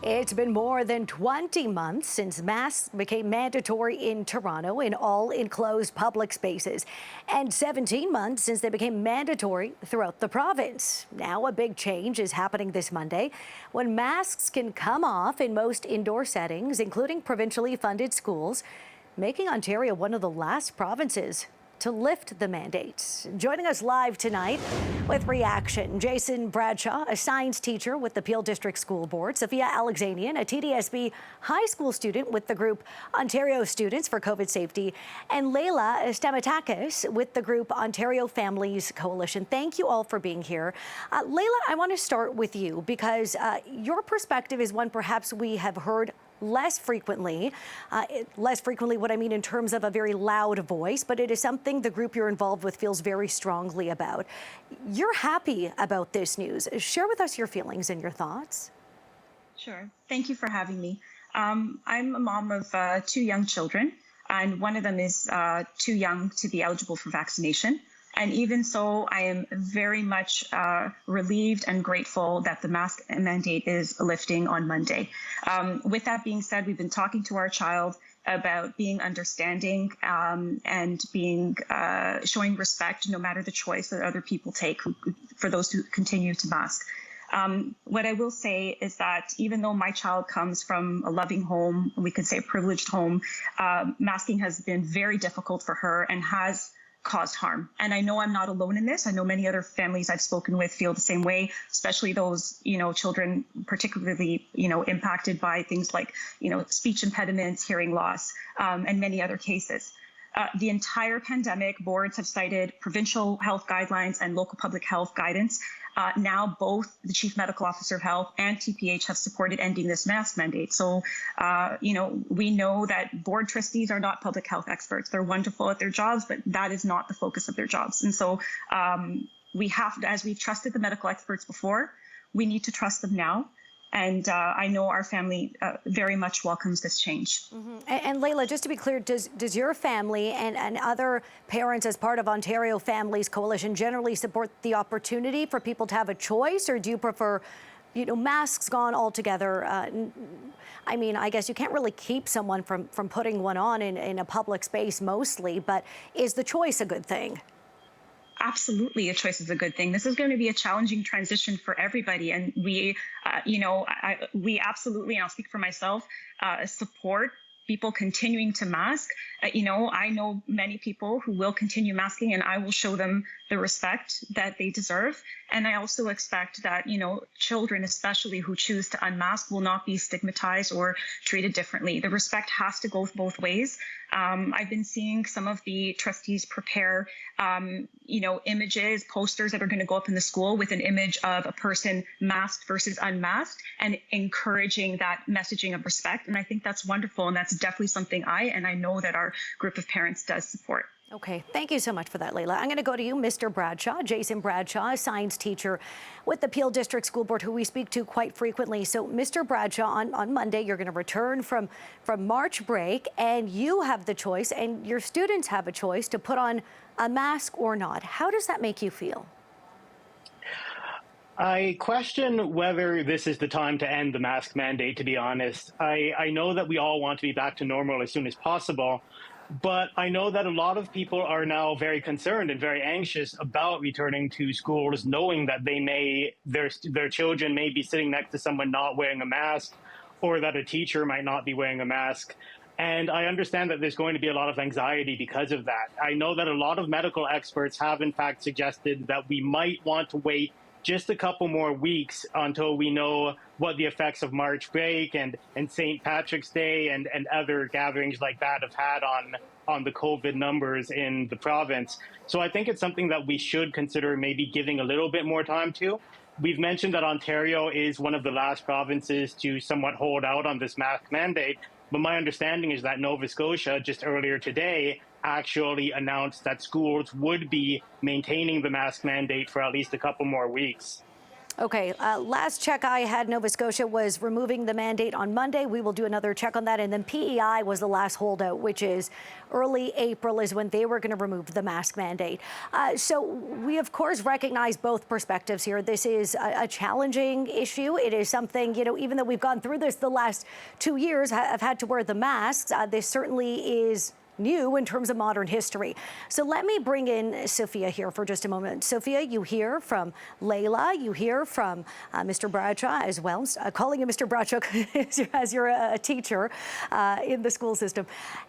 It's been more than 20 months since masks became mandatory in Toronto in all enclosed public spaces, and 17 months since they became mandatory throughout the province. Now a big change is happening this Monday when masks can come off in most indoor settings, including provincially funded schools, making Ontario one of the last provinces to lift the mandates. Joining us live tonight with reaction, Jason Bradshaw, a science teacher with the Peel District School Board, Sophia Alexanian, a TDSB high school student with the group Ontario Students for COVID Safety, and Leila Stamatakis with the group Ontario Families Coalition. Thank you all for being here. Leila, I want to start with you because your perspective is one perhaps we have heard less frequently. What I mean in terms of a very loud voice, but it is something the group you're involved with feels very strongly about. You're happy about this news. Share with us your feelings and your thoughts. Sure. Thank you for having me. I'm a mom of two young children, and one of them is too young to be eligible for vaccination. And even so, I am very much relieved and grateful that the mask mandate is lifting on Monday. With that being said, we've been talking to our child about being understanding and being showing respect no matter the choice that other people take for those who continue to mask. What I will say is that even though my child comes from a loving home, we could say a privileged home, masking has been very difficult for her and has caused harm. And I know I'm not alone in this. I know many other families I've spoken with feel the same way, especially those, children particularly, impacted by things like, speech impediments, hearing loss, and many other cases. The entire pandemic, boards have cited provincial health guidelines and local public health guidance. Now both the Chief Medical Officer of Health and TPH have supported ending this mask mandate. So, we know that board trustees are not public health experts. They're wonderful at their jobs, but that is not the focus of their jobs. And so we have, as we've trusted the medical experts before, we need to trust them now. And I know our family very much welcomes this change. Mm-hmm. And Leila, just to be clear, does your family and other parents as part of Ontario Families Coalition generally support the opportunity for people to have a choice, or do you prefer, masks gone altogether? I mean, I guess you can't really keep someone from putting one on in a public space mostly, but is the choice a good thing? Absolutely, a choice is a good thing. This is going to be a challenging transition for everybody, and we absolutely, and I'll speak for myself, support people continuing to mask. I know many people who will continue masking, and I will show them the respect that they deserve. And I also expect that, children, especially who choose to unmask, will not be stigmatized or treated differently. The respect has to go both ways. I've been seeing some of the trustees prepare, images, posters that are going to go up in the school with an image of a person masked versus unmasked, and encouraging that messaging of respect. And I think that's wonderful. And that's definitely something I know that our group of parents does support. Okay, thank you so much for that, Leila. I'm going to go to you, Mr. Bradshaw, Jason Bradshaw, a science teacher with the Peel District School Board, who we speak to quite frequently. So, Mr. Bradshaw, on Monday, you're going to return from March break, and you have the choice, and your students have a choice to put on a mask or not. How does that make you feel? I question whether this is the time to end the mask mandate, to be honest. I know that we all want to be back to normal as soon as possible, but I know that a lot of people are now very concerned and very anxious about returning to schools, knowing that their children may be sitting next to someone not wearing a mask, or that a teacher might not be wearing a mask. And I understand that there's going to be a lot of anxiety because of that. I know that a lot of medical experts have in fact suggested that we might want to wait just a couple more weeks until we know what the effects of March break and St. Patrick's Day and other gatherings like that have had on the COVID numbers in the province. So I think it's something that we should consider maybe giving a little bit more time to. We've mentioned that Ontario is one of the last provinces to somewhat hold out on this mask mandate, but my understanding is that Nova Scotia just earlier today actually announced that schools would be maintaining the mask mandate for at least a couple more weeks. Okay, last check I had, Nova Scotia was removing the mandate on Monday. We will do another check on that. And then PEI was the last holdout, which is early April is when they were going to remove the mask mandate. So we, of course, recognize both perspectives here. This is a challenging issue. It is something, you know, even though we've gone through this the last 2 years, have had to wear the masks, this certainly is new in terms of modern history. So let me bring in Sophia here for just a moment. Sophia, you hear from Layla, you hear from Mr. Bradshaw as well, calling you Mr. Bradshaw as you're a teacher in the school system.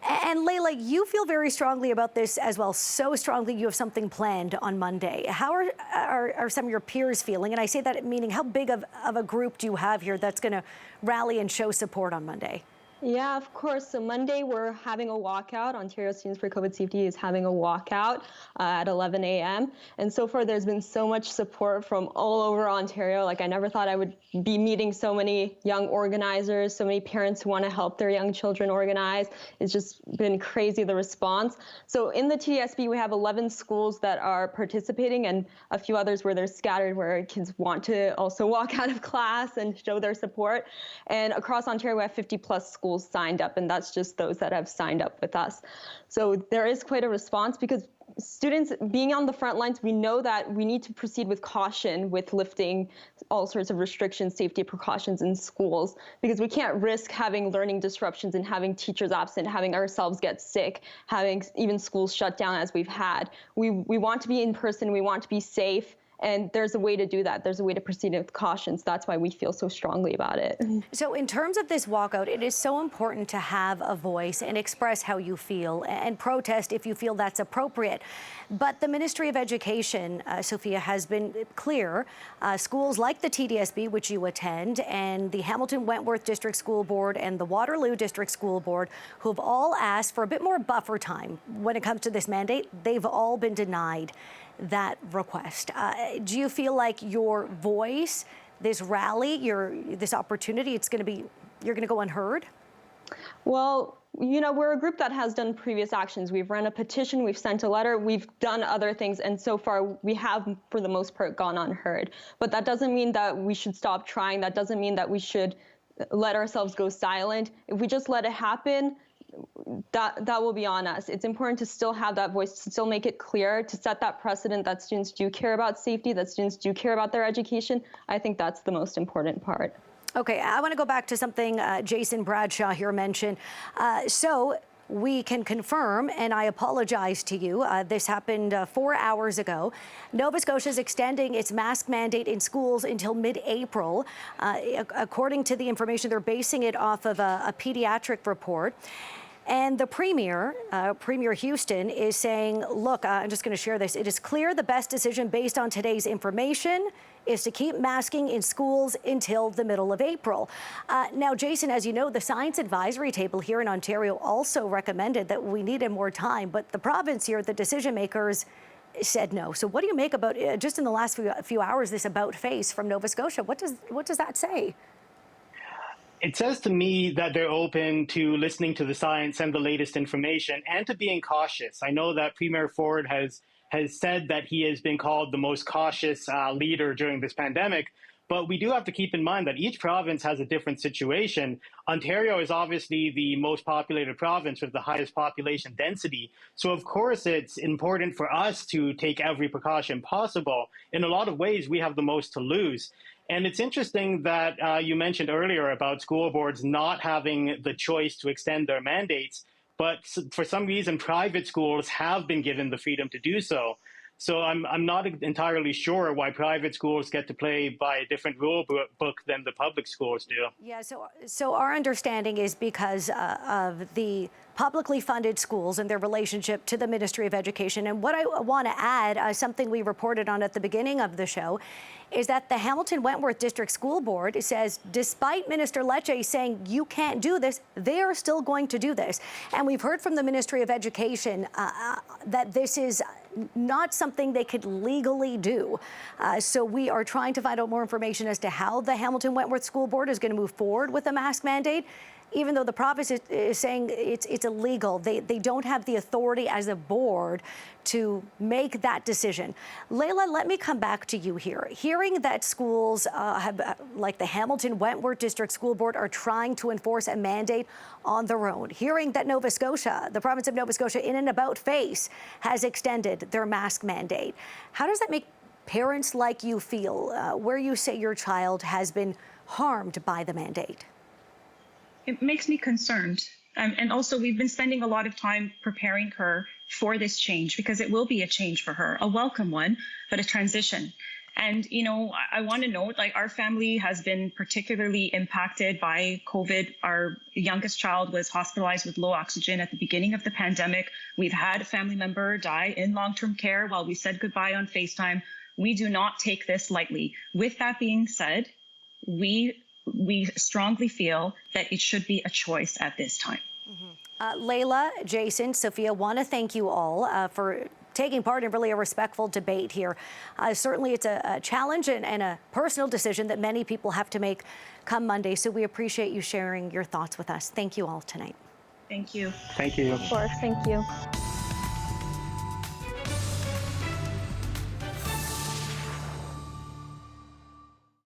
And Layla, you feel very strongly about this as well, so strongly you have something planned on Monday. How are some of your peers feeling? And I say that meaning how big of a group do you have here that's going to rally and show support on Monday? Yeah, of course. So Monday, we're having a walkout. Ontario Students for COVID Safety is having a walkout at 11 a.m. And so far, there's been so much support from all over Ontario. Like, I never thought I would be meeting so many young organizers, so many parents who want to help their young children organize. It's just been crazy, the response. So in the TDSB, we have 11 schools that are participating and a few others where they're scattered, where kids want to also walk out of class and show their support. And across Ontario, we have 50 plus schools signed up, and that's just those that have signed up with us. So there is quite a response because students being on the front lines, we know that we need to proceed with caution with lifting all sorts of restrictions, safety precautions in schools, because we can't risk having learning disruptions and having teachers absent, having ourselves get sick, having even schools shut down as we've had. We want to be in person, we want to be safe. And there's a way to do that. There's a way to proceed with caution. So that's why we feel so strongly about it. So in terms of this walkout, it is so important to have a voice and express how you feel and protest if you feel that's appropriate. But the Ministry of Education, Sophia, has been clear. Schools like the TDSB, which you attend, and the Hamilton Wentworth District School Board and the Waterloo District School Board, who have all asked for a bit more buffer time when it comes to this mandate, they've all been denied that request. Do you feel like your voice, this rally, this opportunity, you're going to go unheard? Well, you know, we're a group that has done previous actions. We've run a petition, we've sent a letter, we've done other things, and so far we have, for the most part, gone unheard. But that doesn't mean that we should stop trying. That doesn't mean that we should let ourselves go silent. If we just let it happen, that will be on us. It's important to still have that voice, to still make it clear, to set that precedent that students do care about safety, that students do care about their education. I think that's the most important part. Okay, I want to go back to something Jason Bradshaw here mentioned. So we can confirm, and I apologize to you, this happened 4 hours ago. Nova Scotia is extending its mask mandate in schools until mid-April. According to the information, they're basing it off of a pediatric report. And the Premier, Premier Houston, is saying, look, I'm just going to share this. It is clear the best decision based on today's information is to keep masking in schools until the middle of April. Now, Jason, as you know, the Science Advisory Table here in Ontario also recommended that we needed more time, but the province here, the decision makers, said no. So what do you make about, just in the last few hours, this about face from Nova Scotia? What does that say? It says to me that they're open to listening to the science and the latest information and to being cautious. I know that Premier Ford has said that he has been called the most cautious leader during this pandemic, but we do have to keep in mind that each province has a different situation. Ontario is obviously the most populated province with the highest population density. So of course it's important for us to take every precaution possible. In a lot of ways, we have the most to lose. And it's interesting that you mentioned earlier about school boards not having the choice to extend their mandates, but for some reason, private schools have been given the freedom to do so. So I'm not entirely sure why private schools get to play by a different rule book than the public schools do. Yeah, so our understanding is because of the publicly funded schools and their relationship to the Ministry of Education. And what I want to add, something we reported on at the beginning of the show, is that the Hamilton Wentworth District School Board says, despite Minister Lecce saying you can't do this, they are still going to do this. And we've heard from the Ministry of Education that this is not something they could legally do. So we are trying to find out more information as to how the Hamilton Wentworth School Board is going to move forward with a mask mandate. even though the province is saying it's illegal. They don't have the authority as a board to make that decision. Layla, let me come back to you here. Hearing that schools like the Hamilton Wentworth District School Board are trying to enforce a mandate on their own. Hearing that Nova Scotia, the province of Nova Scotia, in an about face, has extended their mask mandate. How does that make parents like you feel, where you say your child has been harmed by the mandate? It makes me concerned. And also, we've been spending a lot of time preparing her for this change, because it will be a change for her, a welcome one, but a transition. And, you know, I want to note, like, our family has been particularly impacted by COVID. Our youngest child was hospitalized with low oxygen at the beginning of the pandemic. We've had a family member die in long-term care while we said goodbye on FaceTime. We do not take this lightly. With that being said, we strongly feel that it should be a choice at this time. Layla, Jason, Sophia, want to thank you all for taking part in really a respectful debate here. Certainly it's a challenge and a personal decision that many people have to make come Monday, so we appreciate you sharing your thoughts with us. Thank you all tonight. Thank you. Thank you. Of course, thank you.